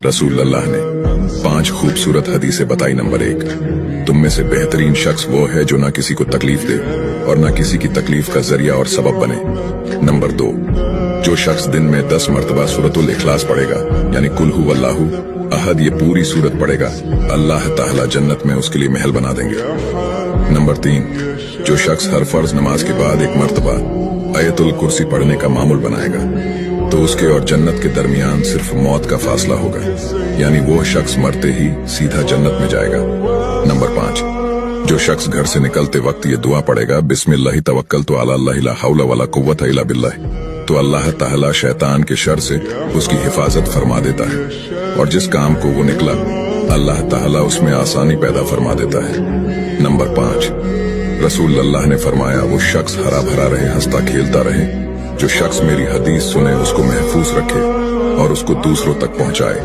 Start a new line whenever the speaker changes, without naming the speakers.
रसूल अल्लाह ने 5 खूबसूरत हदीसें बताई। नंबर 1, तुम में से बेहतरीन शख्स वो है जो ना किसी को तकलीफ दे और ना किसी की तकलीफ का जरिया और सबब बने। नंबर 2, जो शख्स दिन में 10 मरतबा सूरतुल इखलास पढ़ेगा, यानी कुल हु वल्लाहु अहद, ये पूरी सूरत पढ़ेगा, अल्लाह ताला जन्नत में उसके लिए महल बना देंगे। नंबर 3, जो शख्स हर फर्ज नमाज के बाद 1 मरतबा आयतुल कुर्सी पढ़ने का मामूल बनाएगा, तो उसके और जन्नत के दरमियान सिर्फ मौत का फासला होगा, यानी वो शख्स मरते ही सीधा जन्नत में जाएगा। नंबर 5, जो शख्स घर से निकलते वक्त ये दुआ पढ़ेगा, बिस्मिल्लाहि तवक्कलतु अला अल्लाह ला हौला वला कुव्वता इल्ला बिल्लाह, तो अल्लाह ताला शैतान के शर से उसकी हिफाजत फरमा देता है और जिस काम को वो निकला अल्लाह ताला उसमें आसानी पैदा फरमा देता है। नंबर 5, रसूल अल्लाह ने फरमाया, वो शख्स हरा भरा रहे, हंसता खेलता रहे, जो शख्स मेरी हदीस सुने, उसको महफूज रखे और उसको दूसरों तक पहुंचाए।